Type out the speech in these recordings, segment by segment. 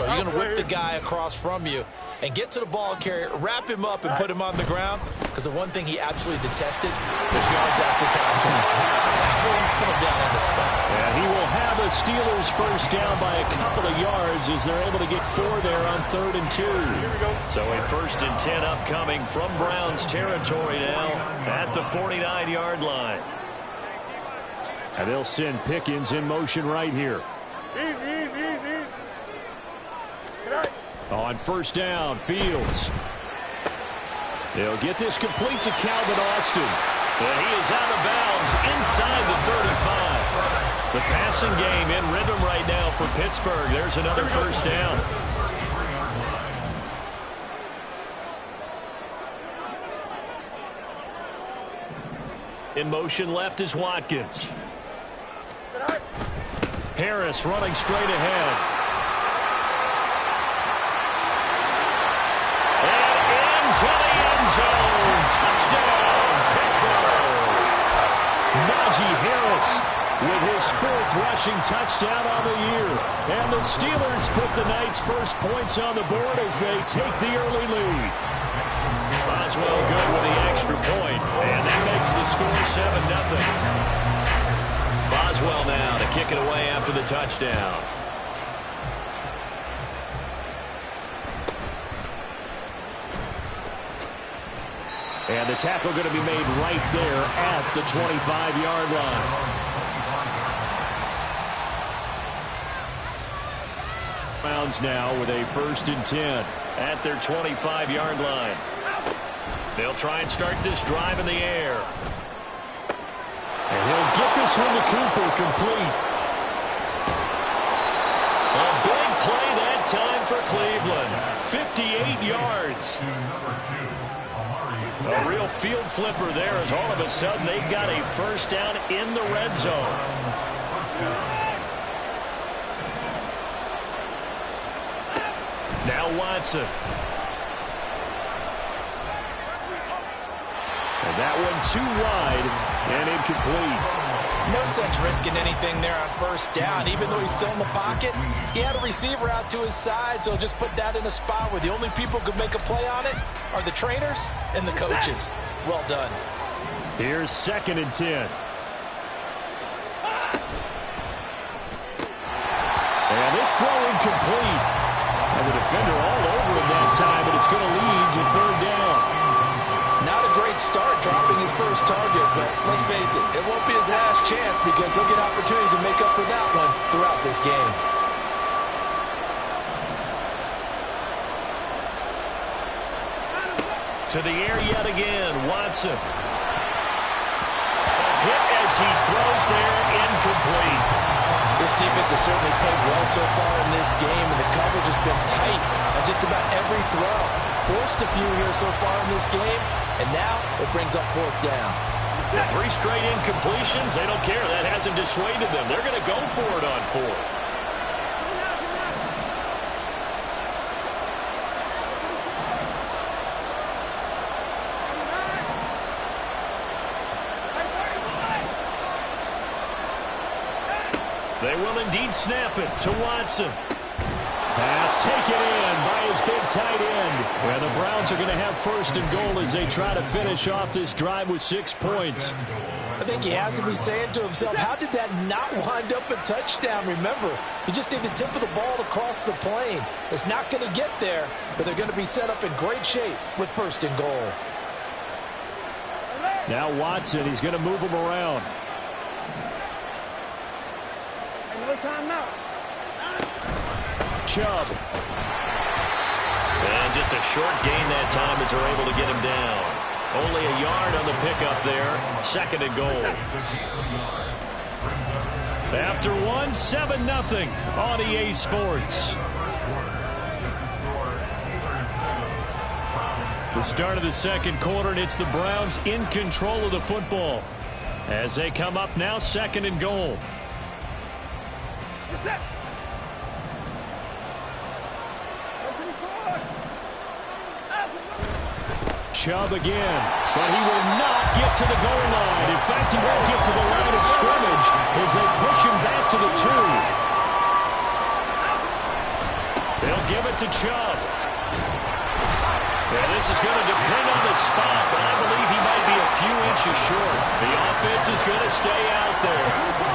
You're going to whip the guy across from you and get to the ball carrier, wrap him up, and put him on the ground. Because the one thing he absolutely detested was yards after contact. Tackle him, put him down on the spot. And he will have the Steelers first down by a couple of yards as they're able to get 4 there on 3rd and 2. So a 1st and 10 upcoming from Browns territory now at the 49-yard line. And they'll send Pickens in motion right here. On 1st down, Fields. They'll get this complete to Calvin Austin. And he is out of bounds inside the 35. The passing game in rhythm right now for Pittsburgh. There's another 1st down. In motion left is Watkins. Harris running straight ahead. And into the end zone. Touchdown, Pittsburgh. Najee Harris with his 4th rushing touchdown on the year. And the Steelers put the Knights' first points on the board as they take the early lead. Boswell good with the extra point, and that makes the score 7-0. Boswell now to kick it away after the touchdown. And the tackle going to be made right there at the 25-yard line. Browns now with a 1st and 10 at their 25-yard line. They'll try and start this drive in the air. And he'll get this one to Cooper, complete. A big play that time for Cleveland. 58 yards. A real field flipper there as all of a sudden they got a 1st down in the red zone. Now Watson. And that one too wide and incomplete. No sense risking anything there on 1st down. Even though he's still in the pocket, he had a receiver out to his side, so just put that in a spot where the only people who could make a play on it are the trainers and the coaches. Well done. Here's 2nd and 10. And this throw incomplete. And the defender all over him that time, but it's going to lead to 3rd down. Not a great start dropping his first target, but let's face it, it won't be his last chance because he'll get opportunities to make up for that one throughout this game. To the air yet again, Watson. A hit as he throws there, incomplete. This defense has certainly played well so far in this game, and the coverage has been tight on just about every throw. Forced a few here so far in this game, and now it brings up 4th down. The 3 straight incompletions, they don't care. That hasn't dissuaded them. They're going to go for it on 4th. They will indeed snap it to Watson. Pass taken in by his big tight end. And the Browns are going to have 1st and goal as they try to finish off this drive with 6 points. I think he has to be saying to himself, how did that not wind up a touchdown? Remember, you just need the tip of the ball to cross the plane. It's not going to get there, but they're going to be set up in great shape with 1st and goal. Now Watson, he's going to move him around. Timeout. Chubb. And just a short gain that time as they're able to get him down. Only a yard on the pickup there. 2nd and goal. After 7-0 on EA Sports. The start of the 2nd quarter, and it's the Browns in control of the football as they come up now 2nd and goal. Chubb again, but he will not get to the goal line. In fact, he won't get to the line of scrimmage as they push him back to the 2. They'll give it to Chubb. Yeah, this is going to depend on the spot, but I believe he might be a few inches short. The offense is going to stay out there.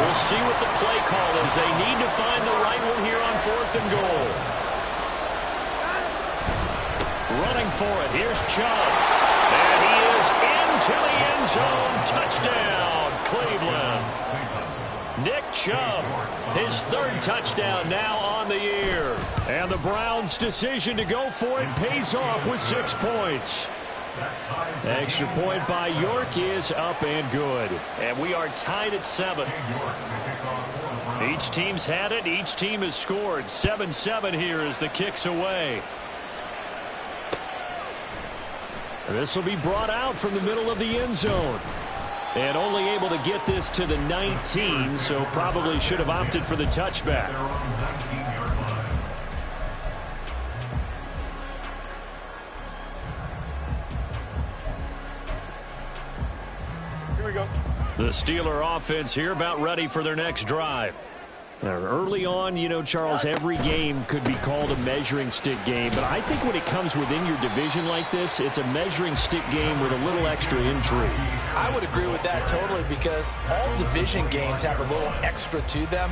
We'll see what the play call is. They need to find the right one here on 4th and goal. Running for it. Here's Chubb. And he is into the end zone. Touchdown, Cleveland. Nick Chubb, his 3rd touchdown now on the year. And the Browns' decision to go for it pays off with 6 points. Extra point by York is up and good. And we are tied at 7. Each team's had it. Each team has scored. 7-7 here as the kick's away. This will be brought out from the middle of the end zone. And only able to get this to the 19, so probably should have opted for the touchback. Here we go. The Steeler offense here about ready for their next drive. Early on, you know, Charles, every game could be called a measuring stick game. But I think when it comes within your division like this, it's a measuring stick game with a little extra intrigue. I would agree with that totally because all division games have a little extra to them.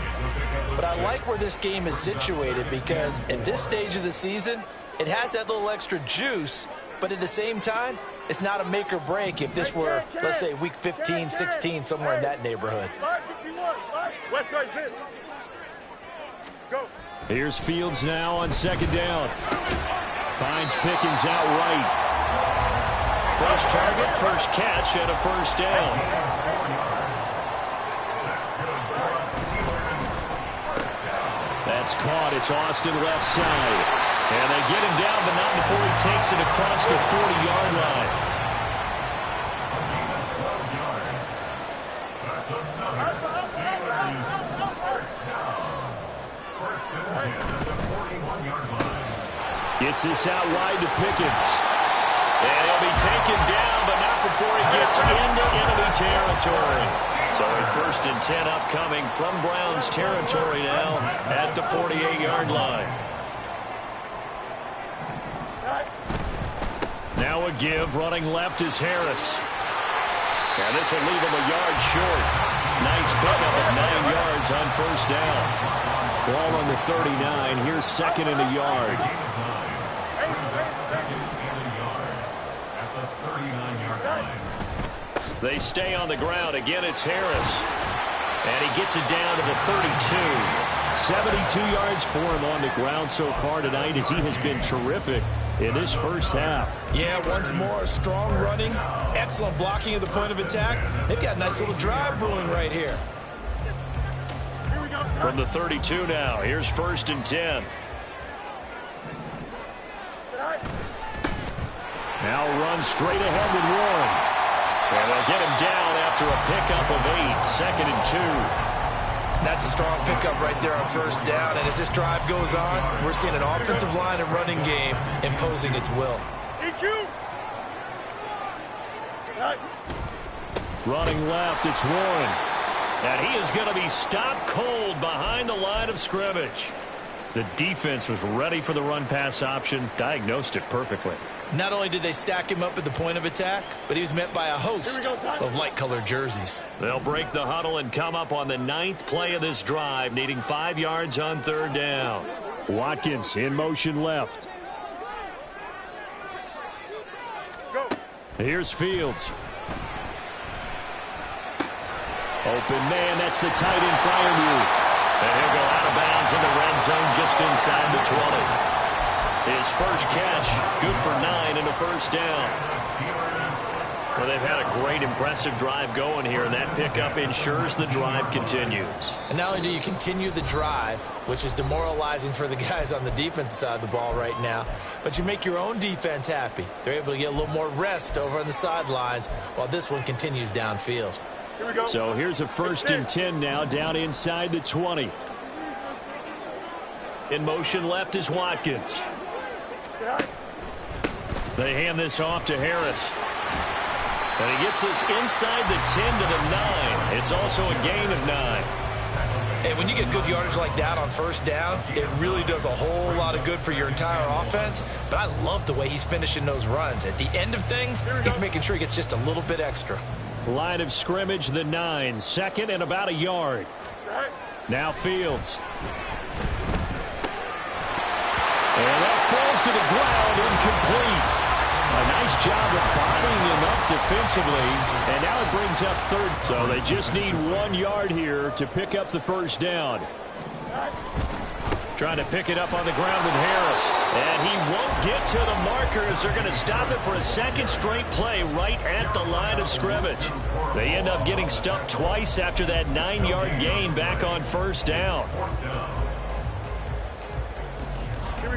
But I like where this game is situated because at this stage of the season, it has that little extra juice. But at the same time, it's not a make or break if this were, let's say, week 15, 16, somewhere in that neighborhood. West side hit. Go. Here's Fields now on 2nd down. Finds Pickens out right. First target, first catch, and a 1st down. That's caught. It's Austin left side. And they get him down, but not before he takes it across the 40-yard line. Gets this out wide to Pickens. And he'll be taken down, but not before he gets into enemy territory. So a 1st and 10 upcoming from Browns territory now at the 48-yard line. Now a give. Running left is Harris. And this will leave him a yard short. Nice pickup of 9 yards on 1st down. Ball on the 39. Here's 2nd and a yard. They stay on the ground. Again, it's Harris. And he gets it down to the 32. 72 yards for him on the ground so far tonight as he has been terrific in this first half. Yeah, once more, strong running, excellent blocking at the point of attack. They've got a nice little drive brewing right here. From the 32 now, here's 1st and 10. Now run straight ahead with Warren. And they'll get him down after a pickup of 8, 2nd and 2. That's a strong pickup right there on 1st down. And as this drive goes on, we're seeing an offensive line and running game imposing its will. Running left, it's Warren. And he is going to be stopped cold behind the line of scrimmage. The defense was ready for the run-pass option, diagnosed it perfectly. Not only did they stack him up at the point of attack, but he was met by a host of light-colored jerseys. They'll break the huddle and come up on the 9th play of this drive, needing 5 yards on 3rd down. Watkins in motion left. Go. Here's Fields. Open man, that's the tight end Freiermuth. And he'll go out of bounds in the red zone just inside the 20. His first catch, good for 9 and a 1st down. Well, they've had a great, impressive drive going here, and that pickup ensures the drive continues. And not only do you continue the drive, which is demoralizing for the guys on the defensive side of the ball right now, but you make your own defense happy. They're able to get a little more rest over on the sidelines while this one continues downfield. Here we go. So here's a 1st and 10 now down inside the 20. In motion left is Watkins. They hand this off to Harris. And he gets this inside the 10 to the 9. It's also a gain of 9. And when you get good yardage like that on first down, it really does a whole lot of good for your entire offense. But I love the way he's finishing those runs. At the end of things, he's making sure he gets just a little bit extra. Line of scrimmage, the 9. 2nd and about a yard. Now Fields. And that falls to the ground, incomplete. A nice job of bodying him up defensively, and now it brings up 3rd. So they just need 1 yard here to pick up the first down. Trying to pick it up on the ground with Harris. And he won't get to the markers. They're going to stop it for a 2nd straight play right at the line of scrimmage. They end up getting stuffed twice after that 9-yard gain back on first down.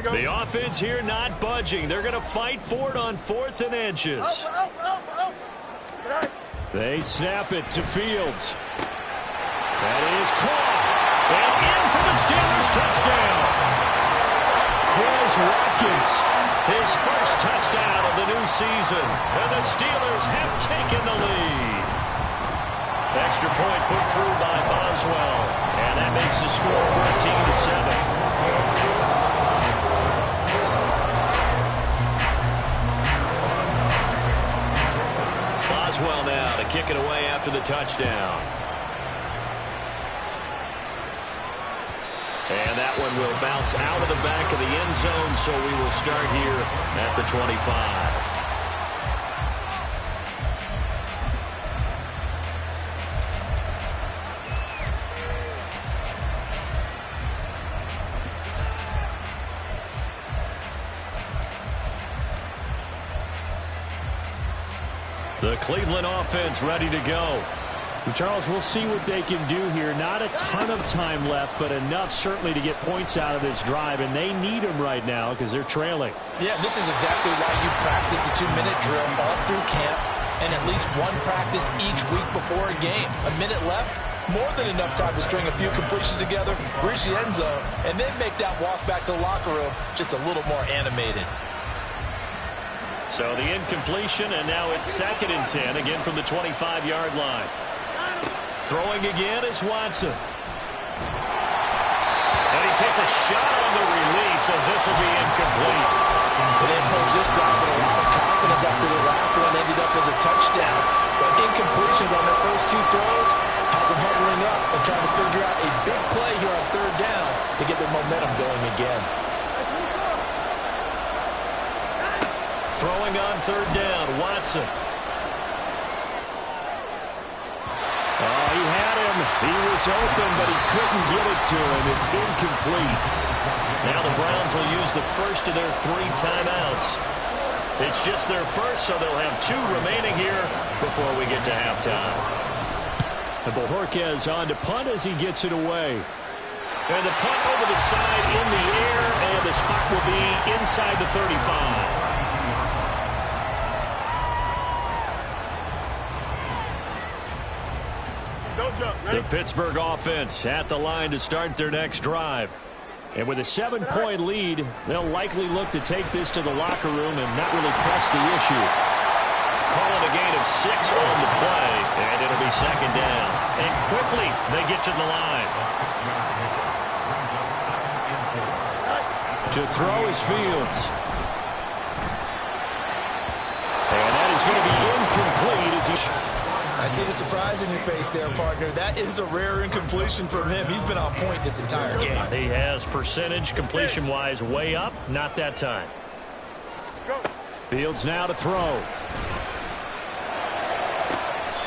The offense here not budging. They're going to fight for it on 4th and inches. They snap it to Fields. That is caught. And in for the Steelers touchdown. Quez Watkins, his first touchdown of the new season. And the Steelers have taken the lead. Extra point put through by Boswell. And that makes the score 14-7. Boswell now to kick it away after the touchdown. And that one will bounce out of the back of the end zone, so we will start here at the 25. The Cleveland offense ready to go. Charles, we'll see what they can do here. Not a ton of time left, but enough certainly to get points out of this drive, and they need them right now because they're trailing. Yeah, this is exactly why you practice a 2-minute drill all through camp and at least one practice each week before a game. A minute left, more than enough time to string a few completions together, reach the end zone, and then make that walk back to the locker room just a little more animated. So the incompletion, and now it's 2nd and 10, again from the 25-yard line. Throwing again is Watson. And he takes a shot on the release as this will be incomplete. They approach this drive with a lot of confidence after the last one ended up as a touchdown. But incompletions on their first 2 throws has them huddling up and trying to figure out a big play here on 3rd down to get their momentum going again. Throwing on 3rd down, Watson. Oh, he had him. He was open, but he couldn't get it to him. It's incomplete. Now the Browns will use the first of their 3 timeouts. It's just their first, so they'll have 2 remaining here before we get to halftime. And Bojorquez on to punt as he gets it away. And the punt over the side in the air, and the spot will be inside the 35. The Pittsburgh offense at the line to start their next drive. And with a 7-point lead, they'll likely look to take this to the locker room and not really press the issue. Calling a gain of 6 on the play, and it'll be 2nd down. And quickly they get to the line. To throw is Fields. And that is going to be incomplete as he... I see the surprise in your face there, partner. That is a rare incompletion from him. He's been on point this entire game. He has percentage completion-wise way up. Not that time. Fields now to throw.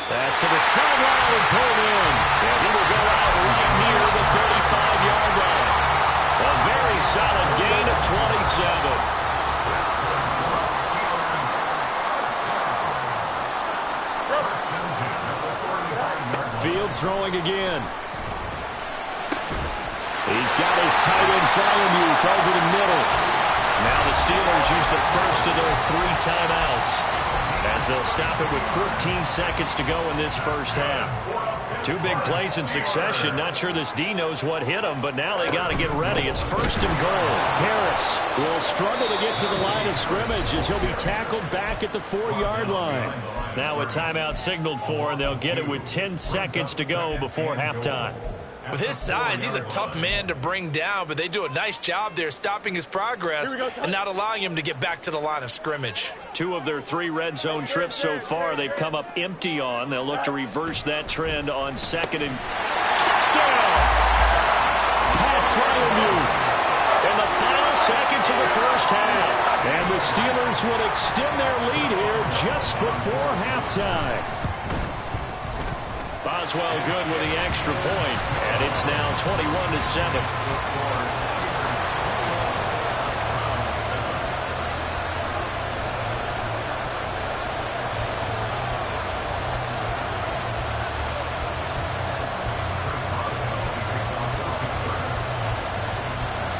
Pass to the sideline and pulled in. And he will go out right near the 35-yard line. A very solid gain of 27. Fields throwing again. He's got his tight end Freiermuth over the middle. Now the Steelers use the first of their 3 timeouts as they'll stop it with 13 seconds to go in this first half. 2 big plays in succession. Not sure this D knows what hit him, but now they got to get ready. It's 1st and goal. Harris will struggle to get to the line of scrimmage as he'll be tackled back at the 4-yard line. Now a timeout signaled for, and they'll get it with 10 seconds to go before halftime. With his size, he's a tough man to bring down, but they do a nice job there stopping his progress and not allowing him to get back to the line of scrimmage. 2 of their 3 red zone trips so far, they've come up empty on. They'll look to reverse that trend on 2nd and touchdown. Pat Freiermuth in the final seconds of the first half. And the Steelers will extend their lead here just before halftime. Boswell good with the extra point, and it's now 21-7.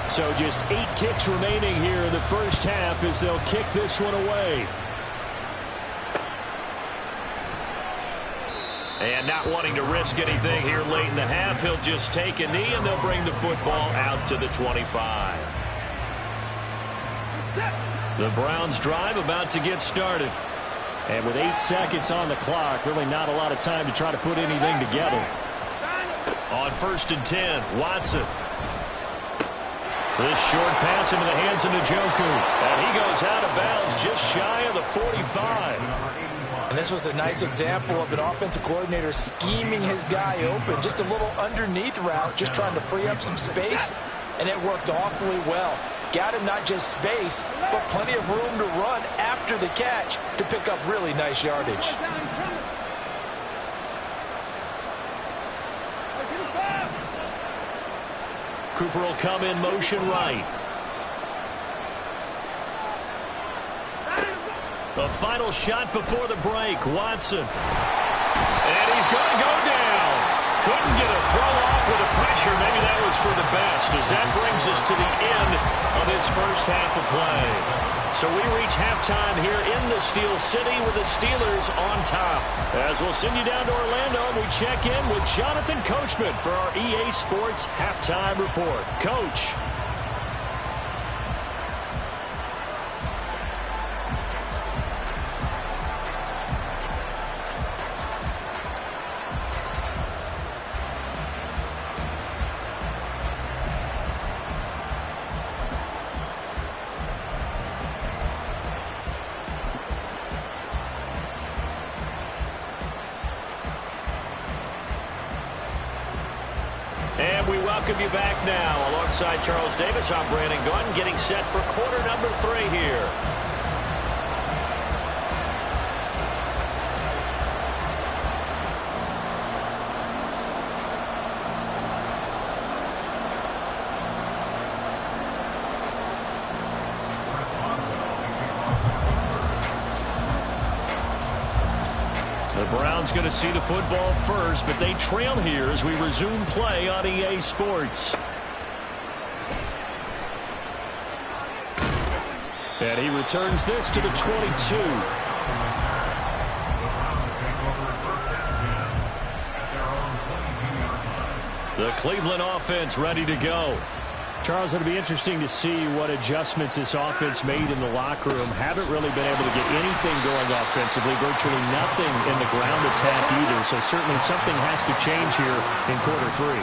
So just 8 ticks remaining here in the first half as they'll kick this one away. And not wanting to risk anything here late in the half, he'll just take a knee and they'll bring the football out to the 25. The Browns drive about to get started. And with 8 seconds on the clock, really not a lot of time to try to put anything together. On 1st and 10, Watson. This short pass into the hands of Njoku. And he goes out of bounds just shy of the 45. And this was a nice example of an offensive coordinator scheming his guy open. Just a little underneath route, just trying to free up some space. And it worked awfully well. Got him not just space, but plenty of room to run after the catch to pick up really nice yardage. Cooper will come in motion right. The final shot before the break, Watson. And he's going to go down. Couldn't get a throw off with the pressure. Maybe that was for the best, as that brings us to the end of this first half of play. So we reach halftime here in the Steel City with the Steelers on top. As we'll send you down to Orlando, and we check in with Jonathan Coachman for our EA Sports Halftime Report. Coach. Welcome you back now. Alongside Charles Davis, I'm Brandon Gunn, getting set for quarter number 3 here. The Browns going to see the football first, but they trail here as we resume play on EA Sports. And he returns this to the 22. The Cleveland offense ready to go. Charles, it'll be interesting to see what adjustments this offense made in the locker room. Haven't really been able to get anything going offensively, virtually nothing in the ground attack either. So certainly something has to change here in quarter 3.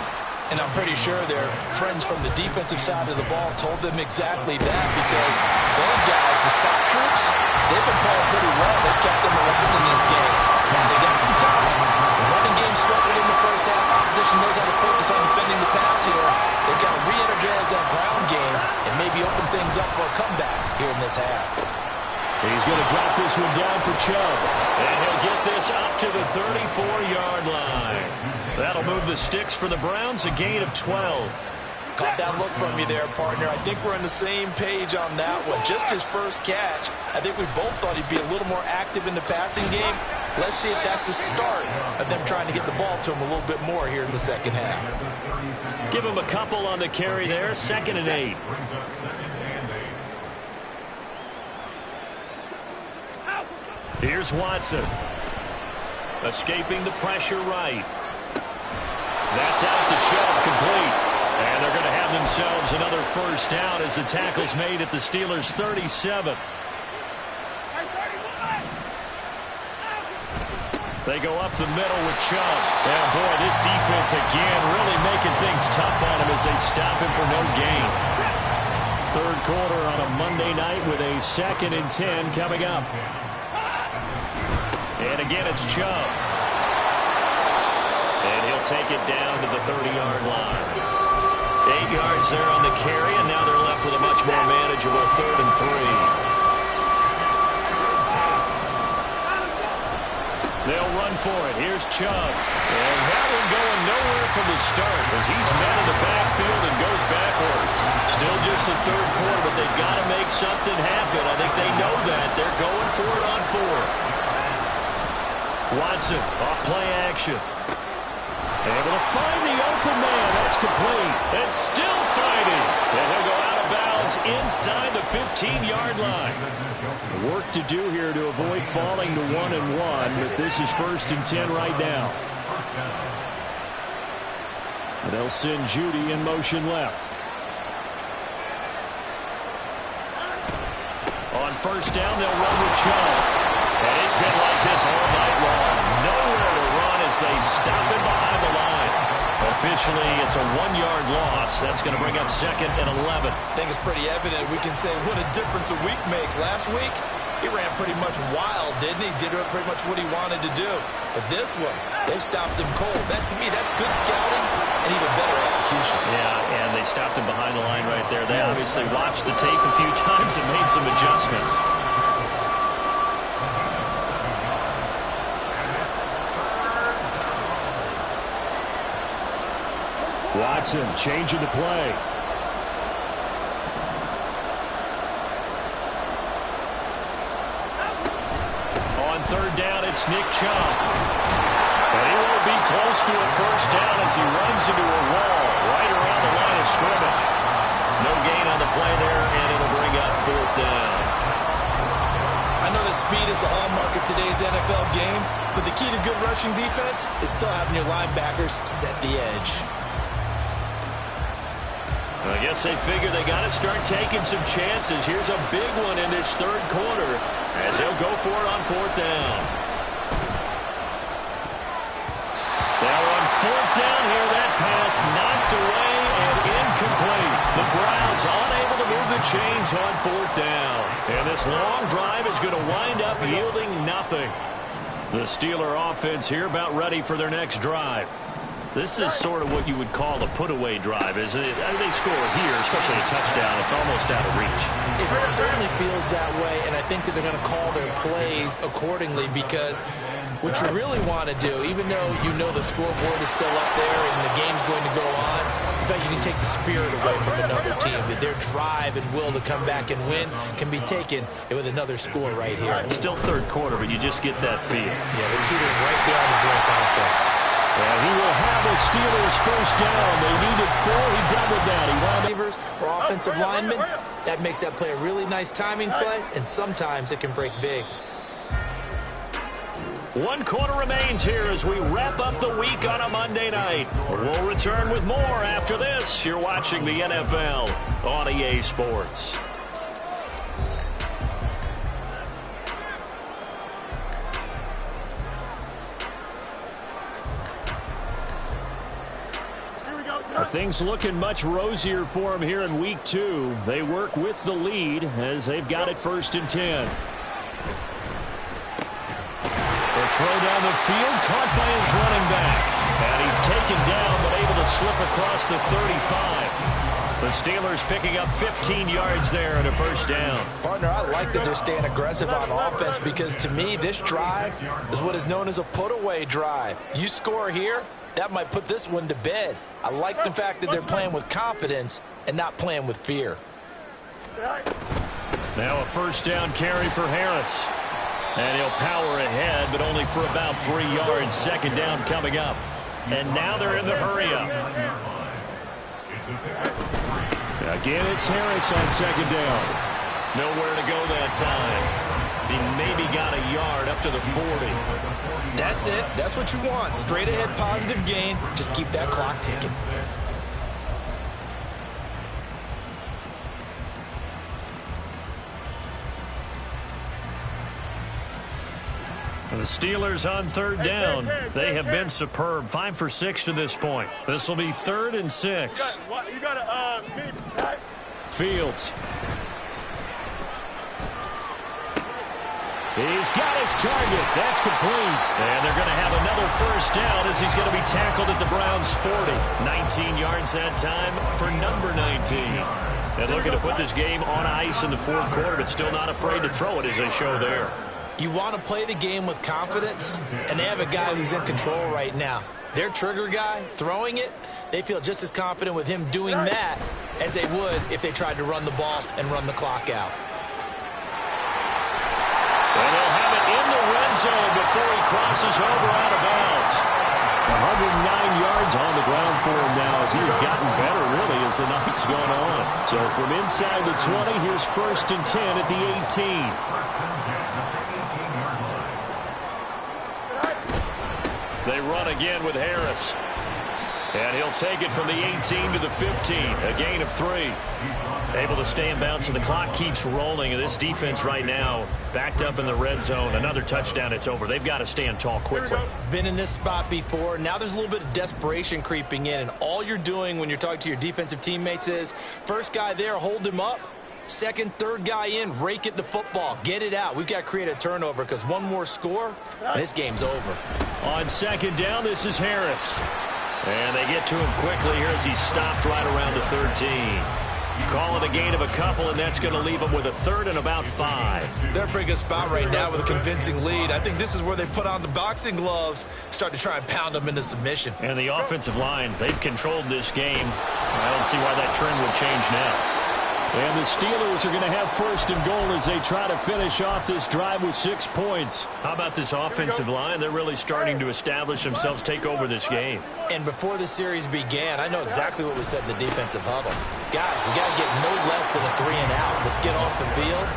And I'm pretty sure their friends from the defensive side of the ball told them exactly that, because those guys, the stock troops, they've been playing pretty well. They've kept them around in this game. They got some time. The running game struggled in the first half. Opposition knows how to focus on defending the pass here. They've got to re-energize that ground game and maybe open things up for a comeback here in this half. He's going to drop this one down for Chubb. And he'll get this up to the 34-yard line. That'll move the sticks for the Browns, a gain of 12. Caught that look from you there, partner. I think we're on the same page on that one. Just his first catch, I think we both thought he'd be a little more active in the passing game. Let's see if that's the start of them trying to get the ball to him a little bit more here in the second half. Give him a couple on the carry there, 2nd and 8. Here's Watson. Escaping the pressure right. That's out to Chubb, complete. And they're going to have themselves another first down as the tackle's made at the Steelers' 37. They go up the middle with Chubb. And, boy, this defense again really making things tough on him as they stop him for no gain. Third quarter on a Monday night with a 2nd and 10 coming up. And again, it's Chubb. And he'll take it down to the 30-yard line. 8 yards there on the carry, and now they're left with a much more manageable 3rd and 3. They'll run for it. Here's Chubb. And that one going nowhere from the start as he's met in the backfield and goes backwards. Still just the 3rd quarter, but they've got to make something happen. I think they know that. They're going for it on 4th. Watson, off play action. Able to find the open man. That's complete. And still fighting. And he'll go out of bounds inside the 15-yard line. Work to do here to avoid falling to 1-1, but this is 1st and 10 right now. And they'll send Judy in motion left. On 1st down, they'll run with Chubb. And it's been like this all night long. Nowhere to run as they stop him behind the line. Officially, it's a 1-yard loss. That's going to bring up 2nd and 11. I think it's pretty evident. We can say what a difference a week makes. Last week, he ran pretty much wild, didn't he? Did pretty much what he wanted to do. But this one, they stopped him cold. That, to me, that's good scouting and even better execution. Yeah, and they stopped him behind the line right there. They obviously watched the tape a few times and made some adjustments. Watson changing the play. On 3rd down, it's Nick Chubb. But he won't be close to a 1st down as he runs into a wall right around the line of scrimmage. No gain on the play there, and it'll bring up 4th down. I know that speed is the hallmark of today's NFL game, but the key to good rushing defense is still having your linebackers set the edge. I guess they figure they got to start taking some chances. Here's a big one in this 3rd quarter as they'll go for it on 4th down. Now on 4th down here, that pass knocked away and incomplete. The Browns unable to move the chains on 4th down. And this long drive is going to wind up yielding nothing. The Steeler offense here about ready for their next drive. This is sort of what you would call a put-away drive, isn't it? I mean, they score here, especially a touchdown. It's almost out of reach. It certainly feels that way, and I think that they're going to call their plays accordingly because what you really want to do, even though you know the scoreboard is still up there and the game's going to go on, in fact, you can take the spirit away from another team, that their drive and will to come back and win can be taken with another score right here. It's still 3rd quarter, but you just get that feel. Yeah, they're cheating right there on the drink, aren't they? And he will have the Steelers 1st down. They needed 4. He doubled that. He wound Receivers or offensive linemen, that makes that play a really nice timing play, and sometimes it can break big. 1 quarter remains here as we wrap up the week on a Monday night. We'll return with more after this. You're watching the NFL on EA Sports. Things looking much rosier for them here in week 2. They work with the lead as they've got it 1st and 10. The throw down the field, caught by his running back. And he's taken down, but able to slip across the 35. The Steelers picking up 15 yards there and a 1st down. Partner, I like that they're staying aggressive on offense because, to me, this drive is what is known as a put-away drive. You score here, that might put this one to bed. I like the fact that they're playing with confidence and not playing with fear. Now a 1st down carry for Harris. And he'll power ahead, but only for about 3 yards. 2nd down coming up. And now they're in the hurry-up. Again, it's Harris on 2nd down. Nowhere to go that time. He maybe got a yard up to the 40. That's it. That's what you want. Straight ahead positive gain. Just keep that clock ticking. The Steelers on third down. They have been superb. 5 for 6 to this point. This will be 3rd and 6. You got a right? Fields. He's got his target. That's complete. And they're going to have another first down as he's going to be tackled at the Browns' 40. 19 yards that time for number 19. And looking to put this game on ice in the 4th quarter, but still not afraid to throw it as they show there. You want to play the game with confidence, and they have a guy who's in control right now. Their trigger guy, throwing it, they feel just as confident with him doing that as they would if they tried to run the ball and run the clock out. And they'll have it in the red zone before he crosses over out of bounds. 109 yards on the ground for him now as he has gotten better, really, as the night's gone on. So from inside the 20, here's 1st and 10 at the 18. They run again with Harris. And he'll take it from the 18 to the 15. A gain of 3. Able to stay in bounds, and the clock keeps rolling. And this defense right now backed up in the red zone. Another touchdown, it's over. They've got to stand tall quickly. Been in this spot before. Now there's a little bit of desperation creeping in. And all you're doing when you're talking to your defensive teammates is, first guy there, hold him up. Second, third guy in, rake at the football. Get it out. We've got to create a turnover because one more score, and this game's over. On 2nd down, this is Harris. And they get to him quickly here as he's stopped right around the 13. Call it a gain of a couple, and that's going to leave them with a 3rd and about 5. They're in a pretty good spot right now with a convincing lead. I think this is where they put on the boxing gloves, start to try and pound them into submission. And the offensive line, they've controlled this game. I don't see why that trend would change now. And the Steelers are going to have 1st and goal as they try to finish off this drive with 6 points. How about this offensive line? They're really starting to establish themselves, take over this game. And before the series began, I know exactly what was said in the defensive huddle. Guys, we got to get no less than a 3-and-out. Let's get off the field.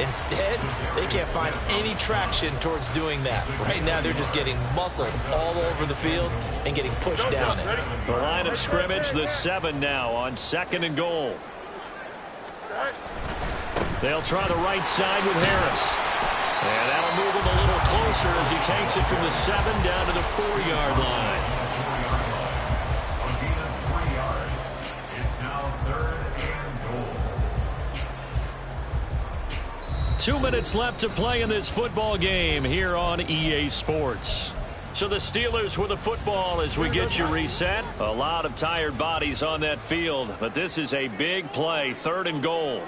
Instead, they can't find any traction towards doing that. Right now, they're just getting muscled all over the field and getting pushed down it. The line of scrimmage, the 7 now on 2nd and goal. They'll try the right side with Harris. And that'll move him a little closer as he takes it from the 7 down to the 4-yard line. It's now 3rd and goal. 2 minutes left to play in this football game here on EA Sports. So the Steelers with the football as we get you reset. A lot of tired bodies on that field, but this is a big play, 3rd and goal.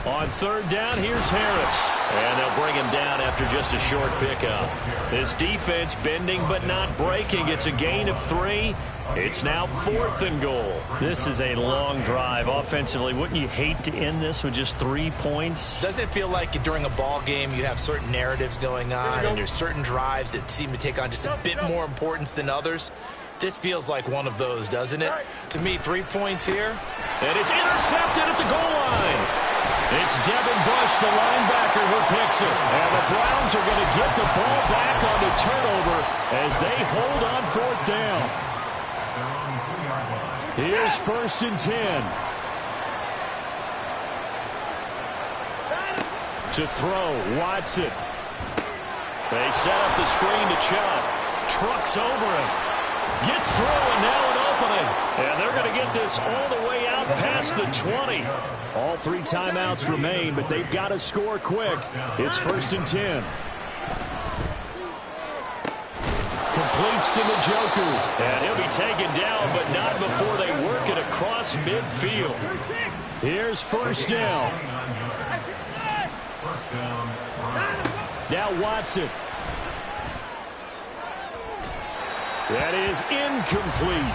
On 3rd down, here's Harris. And they'll bring him down after just a short pickup. This defense bending but not breaking. It's a gain of 3. It's now 4th and goal. This is a long drive offensively. Wouldn't you hate to end this with just 3 points? Doesn't it feel like during a ball game you have certain narratives going on and there's certain drives that seem to take on just a bit more importance than others? This feels like one of those, doesn't it? To me, 3 points here. And it's intercepted at the goal line. It's Devin Bush, the linebacker, who picks it. And the Browns are going to get the ball back on the turnover as they hold on 4th down. Here's 1st and 10. To throw, Watson. They set up the screen to Chubb. Trucks over him. Gets through, and now an opening. And they're going to get this all the way out past the 20. All 3 timeouts remain, but they've got to score quick. It's 1st and 10. Completes to Njoku. And he'll be taken down, but not before they work it across midfield. Here's 1st down. Now Watson. That is incomplete.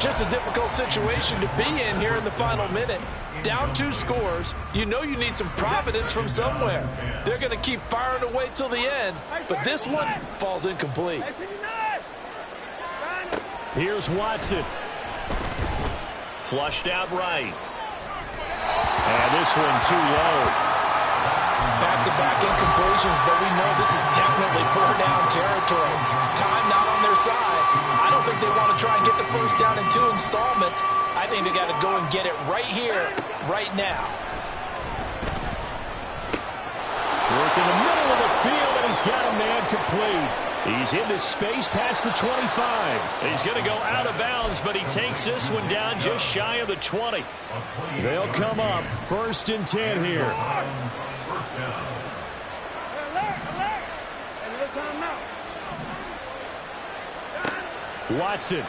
Just a difficult situation to be in here in the final minute. Down 2 scores. You know you need some providence from somewhere. They're going to keep firing away till the end, but this one falls incomplete. Here's Watson. Flushed out right. And this one too low. Back-to-back incompletions, but we know this is definitely 4-down territory. Time not on their side. I don't think they want to try and get the first down in 2 installments. I think they got to go and get it right here, right now. Work in the middle of the field, and he's got a man complete. He's into space past the 25. He's going to go out of bounds, but he takes this one down just shy of the 20. They'll come up 1st and 10 here. First down. Watson.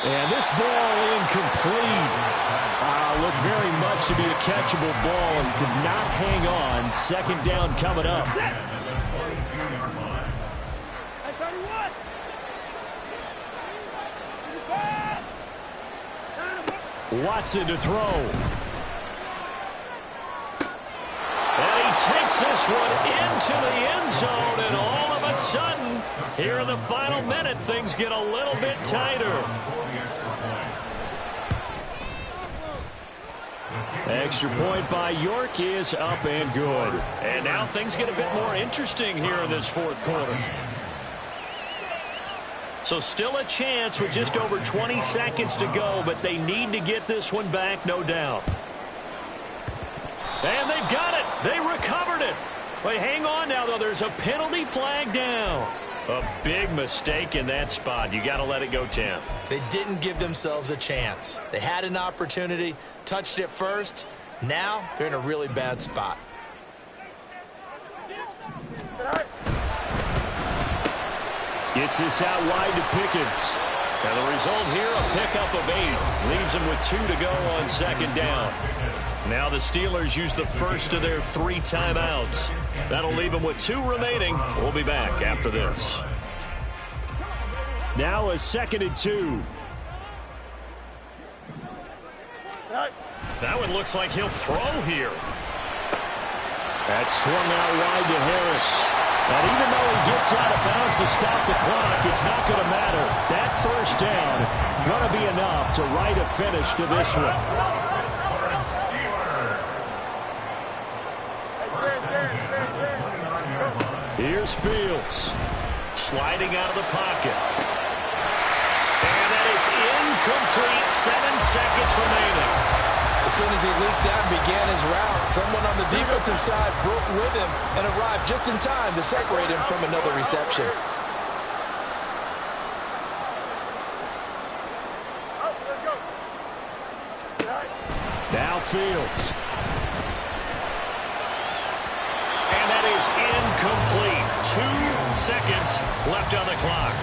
And this ball incomplete. Looked very much to be a catchable ball and could not hang on. 2nd down coming up. Watson to throw. And he takes this one into the end zone, and all of a sudden, here in the final minute, things get a little bit tighter. Extra point by York is up and good. And now things get a bit more interesting here in this 4th quarter. So still a chance with just over 20 seconds to go, but they need to get this one back, no doubt. And they've got it. They recovered it. Wait, hang on now, though. There's a penalty flag down. A big mistake in that spot. You got to let it go, Tim. They didn't give themselves a chance. They had an opportunity, touched it first. Now they're in a really bad spot. Gets this out wide to Pickens. And the result here, a pickup of 8. Leaves them with 2 to go on 2nd down. Now the Steelers use the first of their 3 timeouts. That'll leave them with 2 remaining. We'll be back after this. Now a 2nd and 2. That one looks like he'll throw here. That's swung out wide to Harris. And even though he gets out of bounds to stop the clock, it's not going to matter. That 1st down going to be enough to write a finish to this one. Here's Fields. Sliding out of the pocket. And that is incomplete. 7 seconds remaining. As soon as he leaked out and began his route, someone on the defensive side broke with him and arrived just in time to separate him from another reception. Now Fields. And that is incomplete. 2 seconds left on the clock.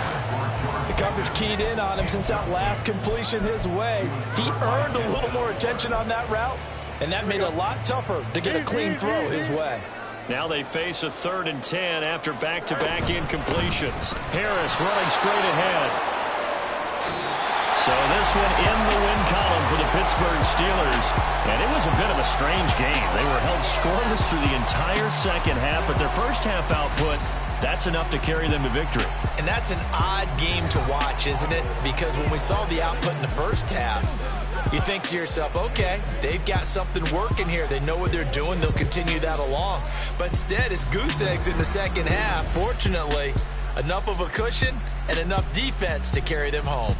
The coverage keyed in on him since that last completion his way. He earned a little more attention on that route, and that made it a lot tougher to get a clean throw his way. Now they face a 3rd and 10 after back-to-back incompletions. Harris running straight ahead. So this one in the win column for the Pittsburgh Steelers. And it was a bit of a strange game. They were held scoreless through the entire 2nd half, but their first half output, that's enough to carry them to victory. And that's an odd game to watch, isn't it? Because when we saw the output in the first half, you think to yourself, okay, they've got something working here. They know what they're doing. They'll continue that along. But instead, it's goose eggs in the 2nd half. Fortunately, enough of a cushion and enough defense to carry them home.